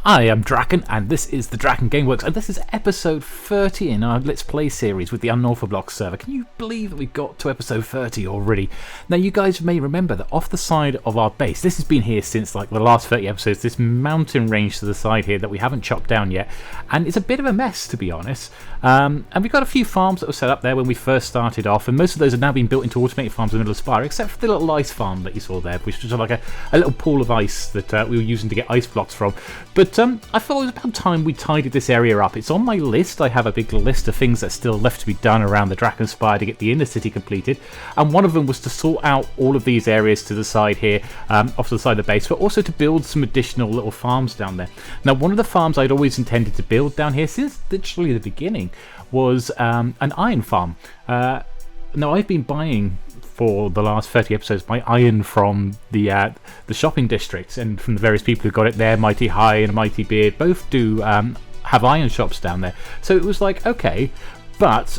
I am Draken, and this is the DrakenWerks, and this is episode 30 in our Let's Play series with the Unorthoblocks server. Can you believe that we got to episode 30 already? Now, you guys may remember that off the side of our base, this has been here since like the last 30 episodes, this mountain range to the side here that we haven't chopped down yet, and it's a bit of a mess, to be honest. And we've got a few farms that were set up there when we first started off, and most of those have now been built into automated farms in the middle of Spire, except for the little ice farm that you saw there, which was like a little pool of ice that we were using to get ice blocks from. But I thought it was about time we tidied this area up. It's on my list. I have a big list of things that's still left to be done around the Draken Spire to get the inner city completed, and one of them was to sort out all of these areas to the side here, off to the side of the base, but also to build some additional little farms down there. Now, one of the farms I'd always intended to build down here since literally the beginning was an iron farm. Now, I've been buying for the last 30 episodes my iron from the shopping districts and from the various people who got it there. Mighty High and Mighty Beard both do have iron shops down there, so it was like, okay, but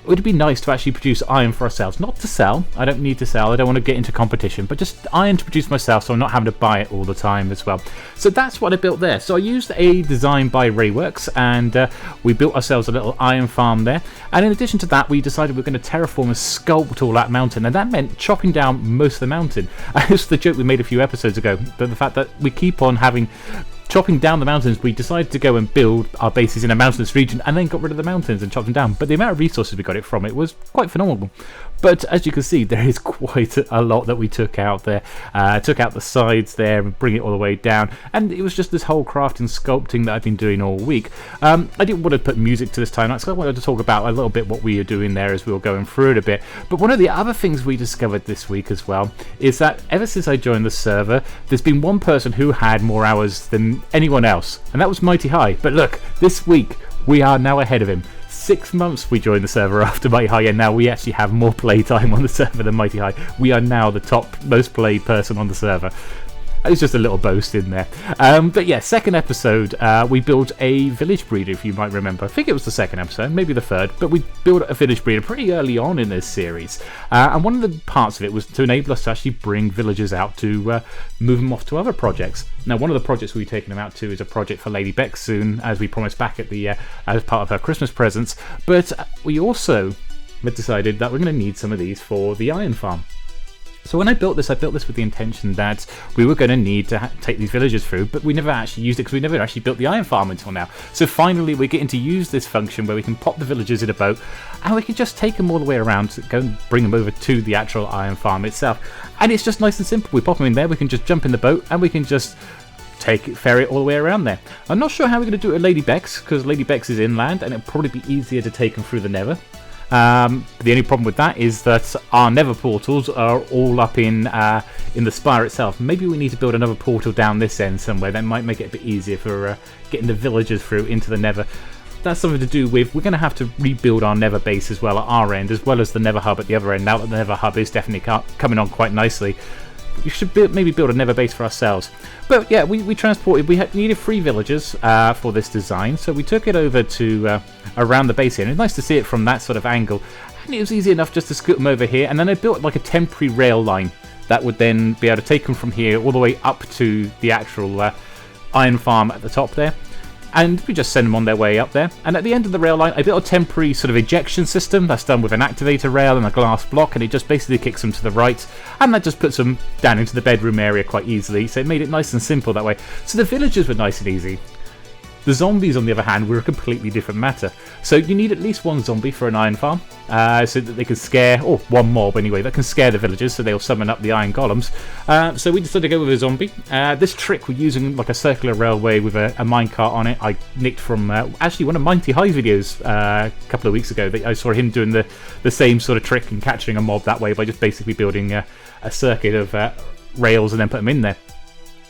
it would be nice to actually produce iron for ourselves, not to sell. I don't need to sell, I don't want to get into competition, but just iron to produce myself so I'm not having to buy it all the time as well. So that's what I built there. So I used a design by DrakenWerks, and we built ourselves a little iron farm there, and in addition to that we decided we were going to terraform and sculpt all that mountain, and that meant chopping down most of the mountain. And this is the joke we made a few episodes ago, but the fact that we keep on chopping down the mountains. We decided to go and build our bases in a mountainous region and then got rid of the mountains and chopped them down, but the amount of resources we got it from, it was quite phenomenal. But as you can see, there is quite a lot that we took out there. Took out the sides there and bring it all the way down, and it was just this whole crafting sculpting that I've been doing all week. I didn't want to put music to this time, so I wanted to talk about a little bit what we were doing there as we were going through it a bit. But one of the other things we discovered this week as well is that ever since I joined the server, there's been one person who had more hours than anyone else, and that was Mighty High. But look, this week we are now ahead of him. 6 months we joined the server after Mighty High, and now we actually have more playtime on the server than Mighty High. We are now the top most played person on the server. It's just a little boast in there. But yeah, second episode, we built a village breeder, if you might remember. I think it was the second episode, maybe the third, but we built a village breeder pretty early on in this series. And one of the parts of it was to enable us to actually bring villagers out to move them off to other projects. Now, one of the projects we've taken them out to is a project for Lady Beck soon, as we promised back at the as part of her Christmas presents. But we also decided that we're going to need some of these for the iron farm. So when I built this with the intention that we were going to need to take these villagers through, but we never actually used it because we never actually built the iron farm until now. So finally we're getting to use this function where we can pop the villagers in a boat and we can just take them all the way around, go and bring them over to the actual iron farm itself. And it's just nice and simple. We pop them in there, we can just jump in the boat and we can just ferry it all the way around there. I'm not sure how we're going to do it at Lady Beck's, because Lady Beck's is inland and it'll probably be easier to take them through the Nether. The only problem with that is that our Nether portals are all up in the Spire itself. Maybe we need to build another portal down this end somewhere. That might make it a bit easier for getting the villagers through into the Nether. That's something to do with, we're going to have to rebuild our Nether base as well at our end, as well as the Nether hub at the other end. Now that the Nether hub is definitely coming on quite nicely, we should maybe build a Nether base for ourselves. But yeah, we needed 3 villagers for this design, so we took it over to around the base here, and it's nice to see it from that sort of angle, and it was easy enough just to scoot them over here, and then I built like a temporary rail line that would then be able to take them from here all the way up to the actual iron farm at the top there. And we just send them on their way up there. And at the end of the rail line, I built a temporary sort of ejection system that's done with an activator rail and a glass block, and it just basically kicks them to the right, and that just puts them down into the bedroom area quite easily. So it made it nice and simple that way. So the villagers were nice and easy. The zombies, on the other hand, were a completely different matter. So you need at least 1 zombie for an iron farm, so that they can scare, or 1 mob anyway, that can scare the villagers, so they'll summon up the iron golems. So we decided to go with a zombie. This trick, we're using like a circular railway with a minecart on it. I nicked from actually one of Mighty High videos a couple of weeks ago. I saw him doing the same sort of trick and capturing a mob that way by just basically building a circuit of rails and then put them in there.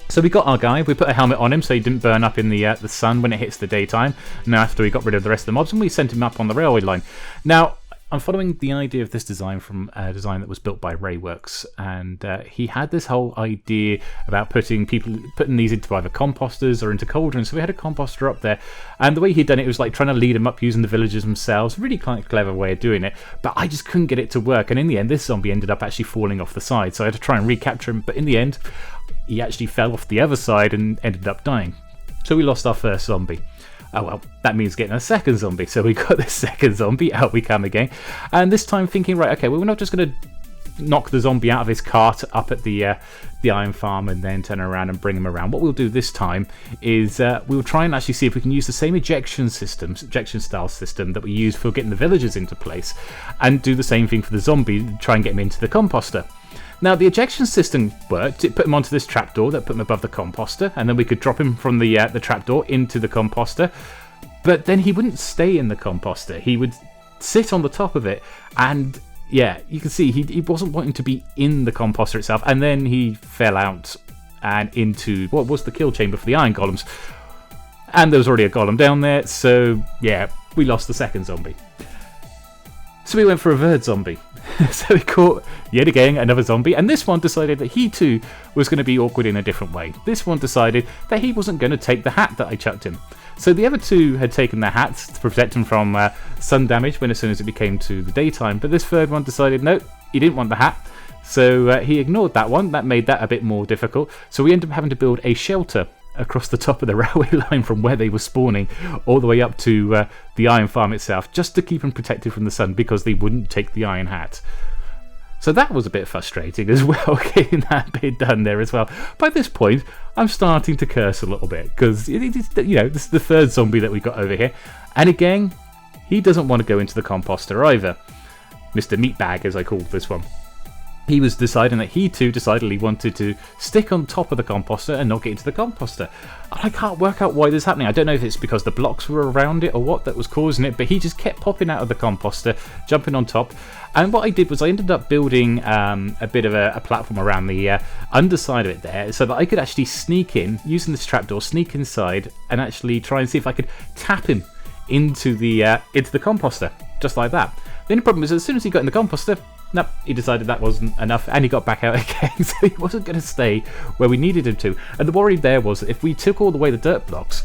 So we got our guy, we put a helmet on him so he didn't burn up in the sun when it hits the daytime. Now after we got rid of the rest of the mobs, and we sent him up on the railway line. Now, I'm following the idea of this design from a design that was built by DrakenWerks, and he had this whole idea about putting these into either composters or into cauldrons. So we had a composter up there, and the way he'd done it was like trying to lead them up using the villagers themselves. Really quite a clever way of doing it, but I just couldn't get it to work. And in the end, this zombie ended up actually falling off the side, so I had to try and recapture him. But in the end, he actually fell off the other side and ended up dying. So we lost our first zombie. Oh well, that means getting a second zombie. So we got this second zombie, out we come again. And this time thinking, right, okay, well, we're not just going to knock the zombie out of his cart up at the iron farm and then turn around and bring him around. What we'll do this time is we'll try and actually see if we can use the same ejection style system that we use for getting the villagers into place, and do the same thing for the zombie, try and get him into the composter. Now, the ejection system worked. It put him onto this trapdoor that put him above the composter, and then we could drop him from the trapdoor into the composter. But then he wouldn't stay in the composter. He would sit on the top of it, and yeah, you can see he wasn't wanting to be in the composter itself, and then he fell out and into what was the kill chamber for the iron golems. And there was already a golem down there, so yeah, we lost the second zombie. So we went for a third zombie. So we caught, yet again, another zombie, and this one decided that he too was going to be awkward in a different way. This one decided that he wasn't going to take the hat that I chucked him. So the other two had taken their hats to protect him from sun damage as soon as it became to the daytime, but this third one decided no, he didn't want the hat, so he ignored that one. That made that a bit more difficult, so we ended up having to build a shelter across the top of the railway line from where they were spawning all the way up to the iron farm itself, just to keep them protected from the sun because they wouldn't take the iron hat. So that was a bit frustrating as well, getting that bit done there as well. By this point, I'm starting to curse a little bit because this is the third zombie that we got over here, and again, he doesn't want to go into the composter either. Mr. Meatbag, as I call this one. He was deciding that he too decidedly wanted to stick on top of the composter and not get into the composter. I can't work out why this is happening. I don't know if it's because the blocks were around it or what that was causing it, but he just kept popping out of the composter, jumping on top. And what I did was I ended up building a bit of a platform around the underside of it there, so that I could actually sneak in, using this trapdoor, sneak inside and actually try and see if I could tap him into the composter, just like that. The only problem is, as soon as he got in the composter, nope, he decided that wasn't enough, and he got back out again, so he wasn't going to stay where we needed him to. And the worry there was that if we took all the way the dirt blocks,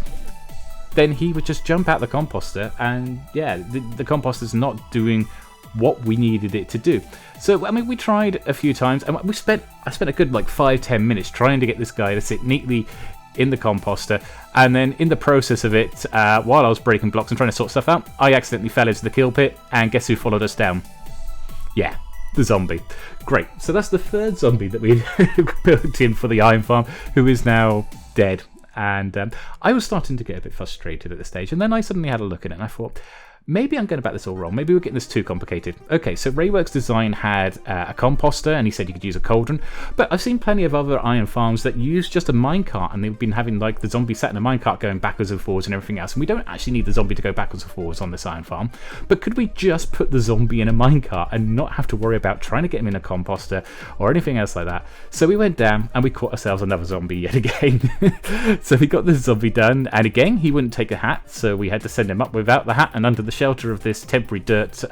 then he would just jump out the composter, and yeah, the composter's not doing what we needed it to do. So, I mean, we tried a few times, and I spent a good like 5-10 minutes trying to get this guy to sit neatly in the composter, and then in the process of it, while I was breaking blocks and trying to sort stuff out, I accidentally fell into the kill pit, and guess who followed us down? Yeah, the zombie. Great. So that's the third zombie that we built in for the iron farm, who is now dead. And I was starting to get a bit frustrated at this stage, and then I suddenly had a look at it and I thought, maybe I'm going about this all wrong. Maybe we're getting this too complicated. Okay, so DrakenWerks Design had a composter, and he said you could use a cauldron. But I've seen plenty of other iron farms that use just a minecart, and they've been having like the zombie sat in a minecart going backwards and forwards and everything else. And we don't actually need the zombie to go backwards and forwards on this iron farm. But could we just put the zombie in a minecart and not have to worry about trying to get him in a composter or anything else like that? So we went down and we caught ourselves another zombie yet again. So we got this zombie done, and again he wouldn't take a hat, so we had to send him up without the hat and under the shelter of this temporary dirt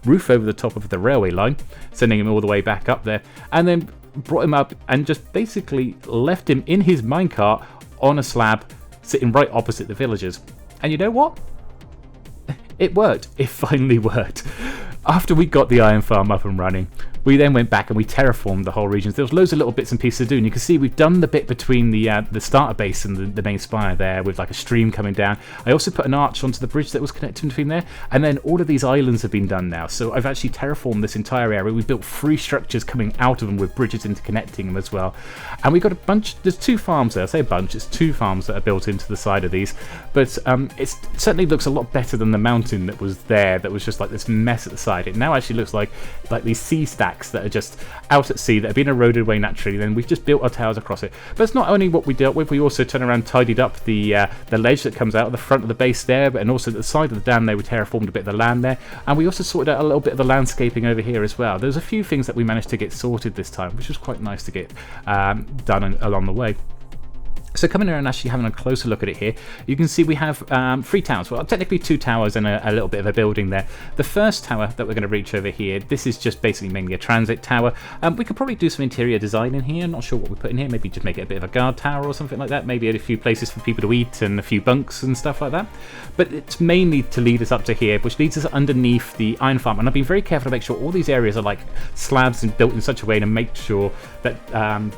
roof over the top of the railway line, sending him all the way back up there, and then brought him up and just basically left him in his minecart on a slab sitting right opposite the villagers. And you know what? It worked. It finally worked. After we got the iron farm up and running, we then went back and we terraformed the whole region. There was loads of little bits and pieces to do, and you can see we've done the bit between the starter base and the main spire there with like a stream coming down. I also put an arch onto the bridge that was connected between there, and then all of these islands have been done now. So I've actually terraformed this entire area. We built 3 structures coming out of them with bridges interconnecting them as well. And we got a bunch, there's 2 farms there. I say a bunch, it's 2 farms that are built into the side of these. But it certainly looks a lot better than the mountain that was there, that was just like this mess at the side. It now actually looks like these sea stacks that are just out at sea that have been eroded away naturally. Then we've just built our towers across it. But it's not only what we dealt with, we also turned around, tidied up the ledge that comes out of the front of the base there, and also at the side of the dam there we terraformed a bit of the land there, and we also sorted out a little bit of the landscaping over here as well. There's a few things that we managed to get sorted this time, which was quite nice to get done along the way. So coming around and actually having a closer look at it here, you can see we have 3 towers. Well, technically 2 towers and a little bit of a building there. The first tower that we're going to reach over here, this is just basically mainly a transit tower. We could probably do some interior design in here. Not sure what we put in here. Maybe just make it a bit of a guard tower or something like that. Maybe a few places for people to eat and a few bunks and stuff like that. But it's mainly to lead us up to here, which leads us underneath the iron farm. And I've been very careful to make sure all these areas are like slabs and built in such a way to make sure that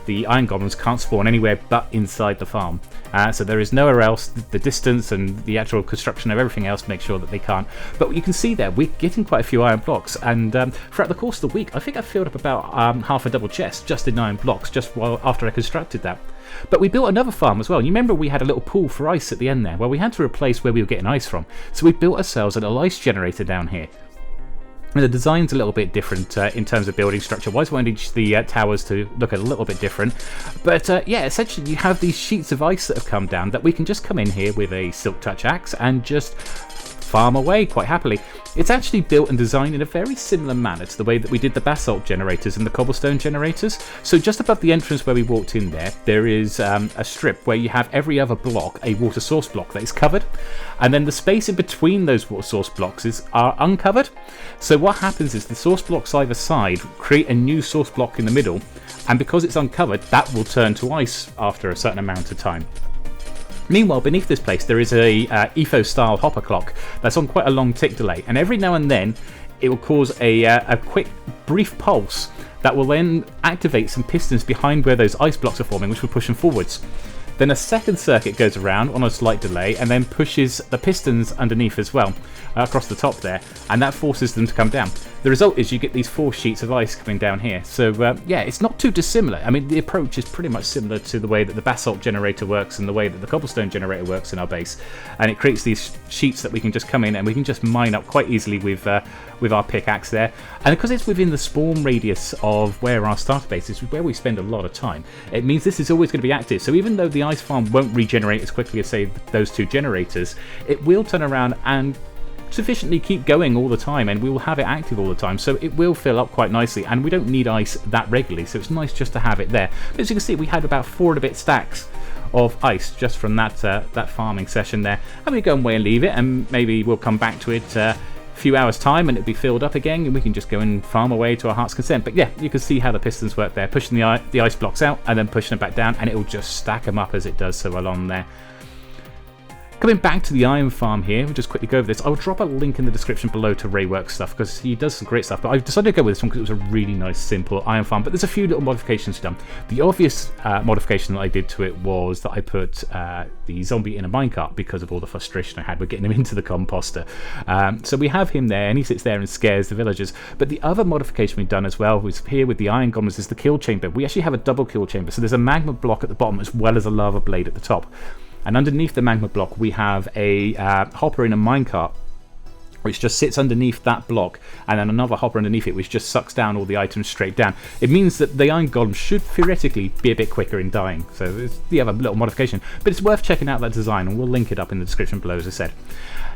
the iron goblins can't spawn anywhere but inside the farm. farm. So there is nowhere else. The distance and the actual construction of everything else make sure that they can't. But you can see there, we're getting quite a few iron blocks, and throughout the course of the week, I think I filled up about half a double chest just in iron blocks, just after I constructed that. But we built another farm as well. You remember we had a little pool for ice at the end there? Well, we had to replace where we were getting ice from. So we built ourselves a little ice generator down here. And the design's a little bit different in terms of building structure wise. We wanted the towers to look a little bit different. But yeah, essentially you have these sheets of ice that have come down that we can just come in here with a silk touch axe and just farm away quite happily. It's actually built and designed in a very similar manner to the way that we did the basalt generators and the cobblestone generators. So just above the entrance where we walked in there is a strip where you have every other block a water source block that is covered, and then the space in between those water source blocks are uncovered. So what happens is the source blocks either side create a new source block in the middle, and because it's uncovered, that will turn to ice after a certain amount of time. Meanwhile, beneath this place there is a EFO-style hopper clock that's on quite a long tick delay, and every now and then it will cause a quick, brief pulse that will then activate some pistons behind where those ice blocks are forming, which will push them forwards. Then a second circuit goes around on a slight delay and then pushes the pistons underneath as well, across the top there, and that forces them to come down. The result is you get these 4 sheets of ice coming down here. So yeah, it's not too dissimilar. I mean, the approach is pretty much similar to the way that the basalt generator works and the way that the cobblestone generator works in our base. And it creates these sheets that we can just come in and we can just mine up quite easily with our pickaxe there. And because it's within the spawn radius of where our starter base is, where we spend a lot of time, it means this is always going to be active. So even though the ice farm won't regenerate as quickly as, say, those 2 generators, it will turn around and sufficiently keep going all the time, and we will have it active all the time, so it will fill up quite nicely, and we don't need ice that regularly, so it's nice just to have it there. But as you can see, we had about 4 and a bit stacks of ice just from that farming session there, and we go away and leave it, and maybe we'll come back to it a few hours time and it'll be filled up again, and we can just go and farm away to our heart's content. But yeah, you can see how the pistons work there, pushing the ice blocks out and then pushing them back down, and it will just stack them up as it does so along there. Coming back to the iron farm here, we'll just quickly go over this. I'll drop a link in the description below to DrakenWerks stuff because he does some great stuff, but I've decided to go with this one because it was a really nice, simple iron farm, but there's a few little modifications done. The obvious modification that I did to it was that I put the zombie in a minecart because of all the frustration I had with getting him into the composter. So we have him there, and he sits there and scares the villagers. But the other modification we've done as well was here with the iron goblins is the kill chamber. We actually have a double kill chamber, so there's a magma block at the bottom as well as a lava blade at the top. And underneath the magma block we have a hopper in a minecart which just sits underneath that block, and then another hopper underneath it which just sucks down all the items straight down. It means that the iron golem should theoretically be a bit quicker in dying, so it's the other little modification. But it's worth checking out that design, and we'll link it up in the description below, as I said.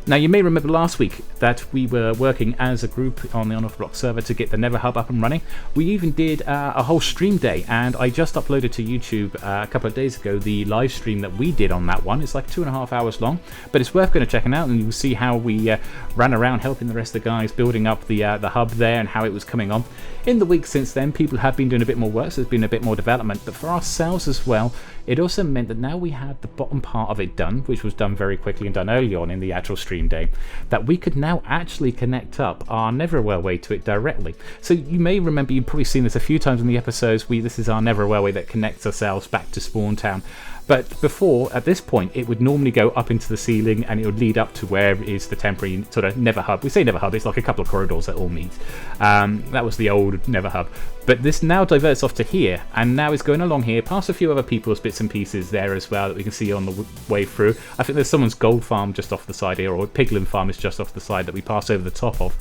Now, you may remember last week that we were working as a group on the Unorthoblocks server to get the Nether Hub up and running. We even did a whole stream day, and I just uploaded to YouTube a couple of days ago the live stream that we did on that one. It's like 2.5 hours long, but it's worth going to check it out, and you'll see how we ran around helping the rest of the guys building up the hub there and how it was coming on. In the week since then, people have been doing a bit more work, so there's been a bit more development, but for ourselves as well, it also meant that now we had the bottom part of it done, which was done very quickly and done early on in the actual stream day, that we could now actually connect up our Nether railway to it directly. So you may remember, you've probably seen this a few times in the episodes, this is our Nether railway that connects ourselves back to Spawn Town. But before, at this point, it would normally go up into the ceiling and it would lead up to where is the temporary sort of Nether hub. We say Nether hub, it's like a couple of corridors that all meet. That was the old Nether hub. But this now diverts off to here, and now it's going along here, past a few other people's bits and pieces there as well that we can see on the way through. I think there's someone's gold farm just off the side here, or a piglin farm is just off the side that we pass over the top of.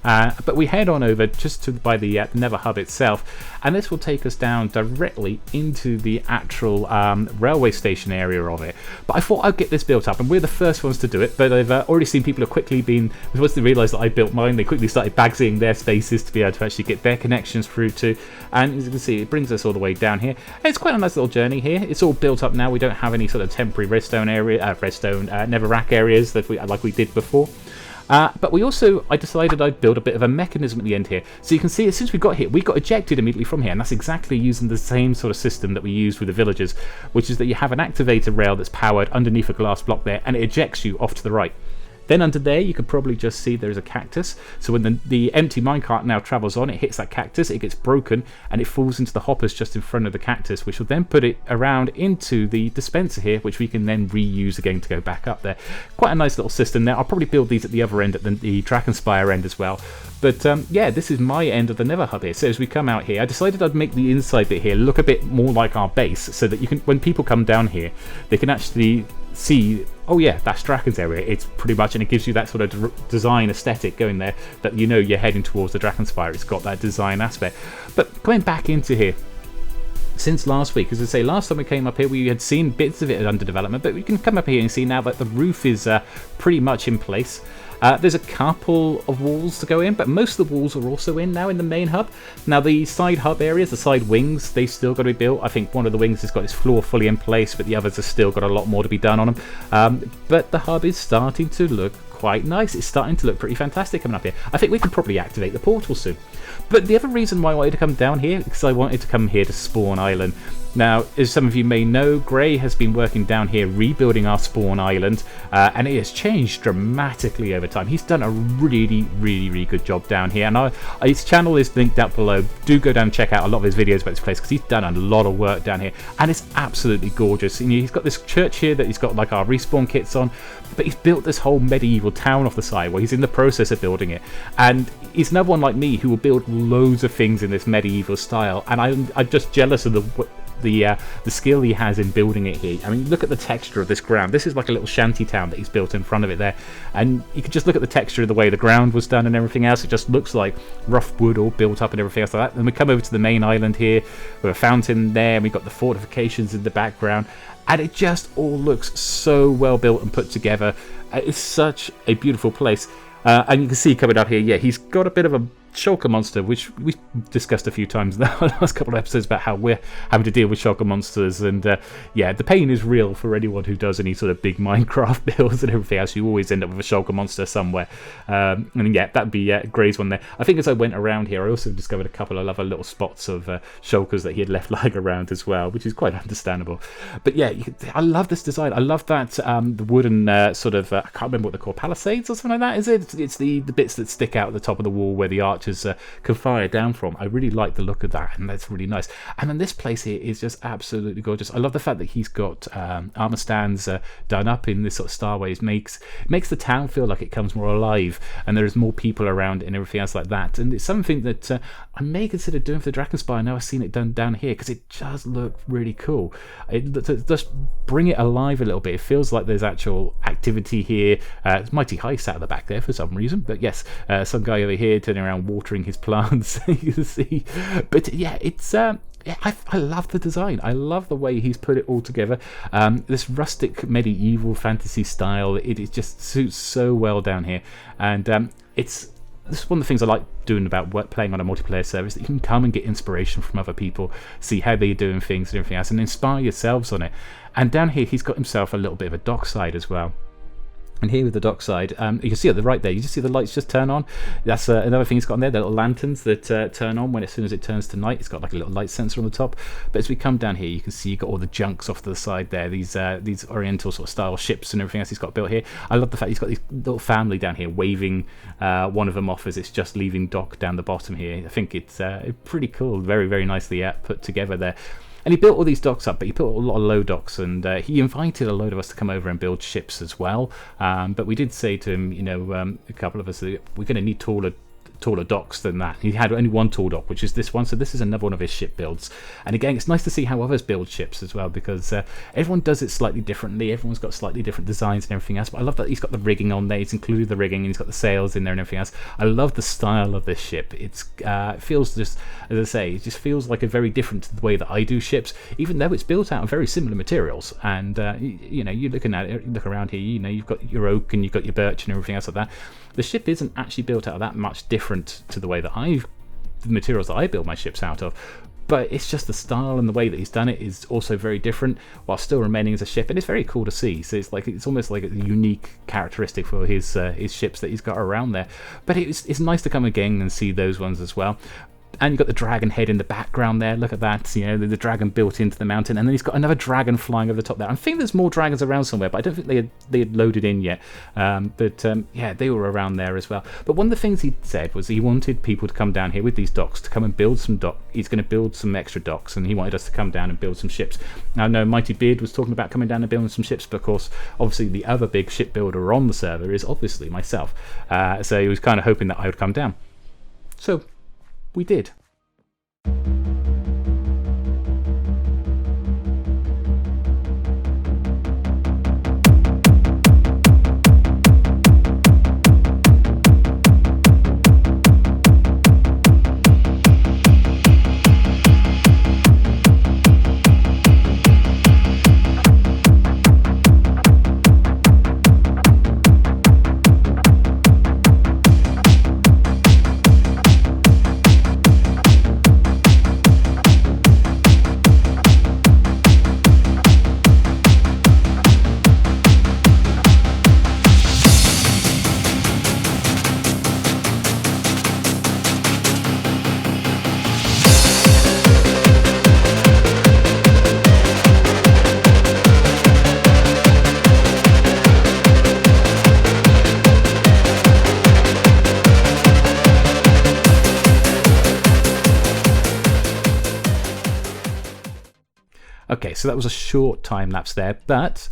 But we head on over just to by the Nether hub itself, and this will take us down directly into the actual railway station area of it. But I thought I'd get this built up, and we're the first ones to do it, but I've already seen people have quickly been, once they realised that I built mine, they quickly started bagsying their spaces to be able to actually get their connections through to, and as you can see, it brings us all the way down here. And it's quite a nice little journey here. It's all built up now. We don't have any sort of temporary redstone area, netherrack areas that like we did before. But I decided I'd build a bit of a mechanism at the end here. So you can see, as soon as we got here, we got ejected immediately from here, and that's exactly using the same sort of system that we used with the villagers, which is that you have an activator rail that's powered underneath a glass block there, and it ejects you off to the right. Then under there you could probably just see there's a cactus, so when the empty minecart now travels on, it hits that cactus, it gets broken and it falls into the hoppers just in front of the cactus, which will then put it around into the dispenser here, which we can then reuse again to go back up there. Quite a nice little system there. I'll probably build these at the other end, at the Drakenspire end as well. But yeah, this is my end of the Nether hub here. So as we come out here, I decided I'd make the inside bit here look a bit more like our base, so that you can, when people come down here, they can actually see, oh yeah, that's Draken's area. It's pretty much, and it gives you that sort of design aesthetic going there, that you know you're heading towards the Drakenspire. It's got that design aspect. But going back into here, since last week, as I say, last time we came up here we had seen bits of it under development, but we can come up here and see now that the roof is pretty much in place. There's a couple of walls to go in, but most of the walls are also in now in the main hub. Now the side hub areas, the side wings, they still got to be built. I think one of the wings has got its floor fully in place, but the others have still got a lot more to be done on them. But the hub is starting to look quite nice. It's starting to look pretty fantastic coming up here. I think we can probably activate the portal soon. But the other reason why I wanted to come down here, because I wanted to come here to Spawn Island. Now, as some of you may know, Gray has been working down here rebuilding our Spawn Island, and it has changed dramatically over time. He's done a really good job down here, and his channel is linked down below. Do go down and check out a lot of his videos about this place, because he's done a lot of work down here, and it's absolutely gorgeous. You know, he's got this church here that he's got like our respawn kits on, but he's built this whole medieval town off the side where he's in the process of building it, and he's another one like me who will build loads of things in this medieval style, and I'm just jealous of the skill he has in building it here. I mean, look at the texture of this ground. This is like a little shanty town that he's built in front of it there, and you can just look at the texture of the way the ground was done and everything else. It just looks like rough wood all built up and everything else like that. Then we come over to the main island here with a fountain there, and we've got the fortifications in the background, and it just all looks so well built and put together. It's such a beautiful place. And you can see coming up here, yeah, he's got a bit of a shulker monster, which we discussed a few times in the last couple of episodes about how we're having to deal with shulker monsters, and yeah, the pain is real for anyone who does any sort of big Minecraft builds and everything else. You always end up with a shulker monster somewhere, and yeah, that'd be Gray's one there. I think as I went around here, I also discovered a couple of other little spots of shulkers that he had left lying around as well, which is quite understandable. But yeah, I love this design. I love that the wooden sort of I can't remember what they're called, palisades or something like that, is it? It's the bits that stick out at the top of the wall where the archers can fire down from. I really like the look of that, and that's really nice. And then this place here is just absolutely gorgeous. I love the fact that he's got armor stands done up in this sort of starways. Makes the town feel like it comes more alive, and there's more people around and everything else like that. And it's something that I may consider doing for the Drakenspire. Now I've seen it done down here, because it does look really cool. It just bring it alive a little bit. It feels like there's actual activity here. It's Mighty High sat at the back there for some reason, but yes, some guy over here turning around watering his plants. You can see, but yeah, it's yeah, I love the design. I love the way he's put it all together. This rustic medieval fantasy style, it just suits so well down here, and this is one of the things I like doing about playing on a multiplayer service, that you can come and get inspiration from other people, see how they're doing things and everything else, and inspire yourselves on it. And down here he's got himself a little bit of a dockside as well. And here with the dockside, you can see at the right there, you just see the lights just turn on. That's another thing he's got on there, the little lanterns that turn on as soon as it turns to night. It's got like a little light sensor on the top. But as we come down here, you can see you've got all the junks off to the side there, these oriental sort of style ships and everything else he's got built here. I love the fact he's got this little family down here waving one of them off as it's just leaving dock down the bottom here. I think it's pretty cool, very nicely put together there. And he built all these docks up, but he built a lot of low docks, and he invited a load of us to come over and build ships as well. But we did say to him, you know, a couple of us, that we're going to need taller docks than that. He had only one tall dock, which is this one, so this is another one of his ship builds. And again, it's nice to see how others build ships as well, because everyone does it slightly differently. Everyone's got slightly different designs and everything else, but I love that he's got the rigging on there. He's included the rigging, and he's got the sails in there and everything else. I love the style of this ship. It feels just, as I say, it just feels like a very different to the way that I do ships, even though it's built out of very similar materials. And you know, you're looking at it, look around here, you know, you've got your oak and you've got your birch and everything else like that. The ship isn't actually built out of that much different to the way that the materials that I build my ships out of, but it's just the style and the way that he's done it is also very different, while still remaining as a ship, and it's very cool to see. So it's almost like a unique characteristic for his ships that he's got around there. But it's nice to come again and see those ones as well. And you've got the dragon head in the background there. Look at that, you know, the dragon built into the mountain. And then he's got another dragon flying over the top there. I think there's more dragons around somewhere, but I don't think they had loaded in yet. Yeah, they were around there as well. But one of the things he said was he wanted people to come down here with these docks to come and build some docks. He's going to build some extra docks, and he wanted us to come down and build some ships. Now, I know Mighty Beard was talking about coming down and building some ships, but of course, obviously the other big shipbuilder on the server is obviously myself. So he was kind of hoping that I would come down. So we did. Okay, so that was a short time lapse there, but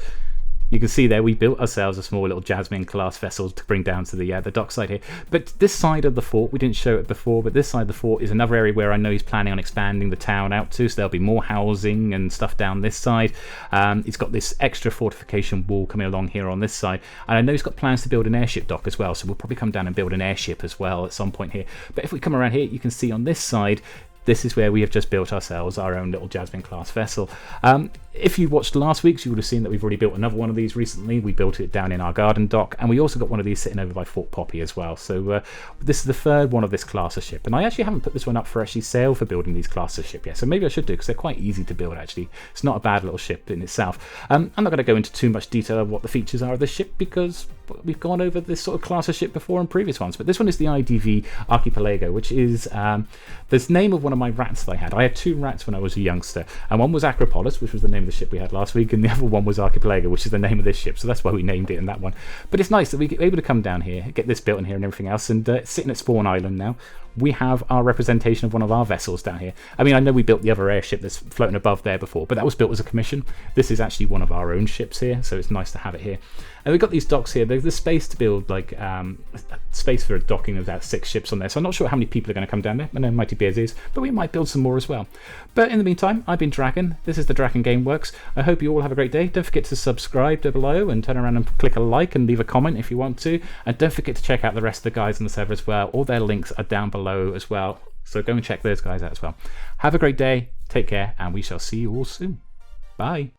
you can see there we built ourselves a small little Jasmine class vessel to bring down to the dockside here. But this side of the fort, we didn't show it before, but this side of the fort is another area where I know he's planning on expanding the town out to, so there'll be more housing and stuff down this side. He's got this extra fortification wall coming along here on this side, and I know he's got plans to build an airship dock as well, so we'll probably come down and build an airship as well at some point here. But if we come around here, you can see on this side, this is where we have just built ourselves our own little Jasmine class vessel. If you watched last week's, you would have seen that we've already built another one of these recently. We built it down in our garden dock, and we also got one of these sitting over by Fort Poppy as well. So this is the third one of this class of ship, and I actually haven't put this one up for actually sale for building these class of ship yet, so maybe I should do, because they're quite easy to build actually. It's not a bad little ship in itself. I'm not going to go into too much detail of what the features are of this ship, because we've gone over this sort of class of ship before in previous ones, but this one is the IDV Archipelago, which is the name of one of my rats that I had. I had two rats when I was a youngster, and one was Acropolis, which was the name of the ship we had last week, and the other one was Archipelago, which is the name of this ship, so that's why we named it in that one. But it's nice that we get able to come down here, get this built in here and everything else, and sitting at Spawn Island now, we have our representation of one of our vessels down here. I mean, I know we built the other airship that's floating above there before, but that was built as a commission. This is actually one of our own ships here, so it's nice to have it here. And we've got these docks here. There's the space to build, like, space for a docking of about 6 ships on there, so I'm not sure how many people are going to come down there. I know Mighty Bears is, but we might build some more as well. But in the meantime, I've been Draken. This is the DrakenGameworks. I hope you all have a great day. Don't forget to subscribe down below and turn around and click a like and leave a comment if you want to. And don't forget to check out the rest of the guys on the server as well. All their links are down below as well, so go and check those guys out as well. Have a great day, take care, and we shall see you all soon. Bye.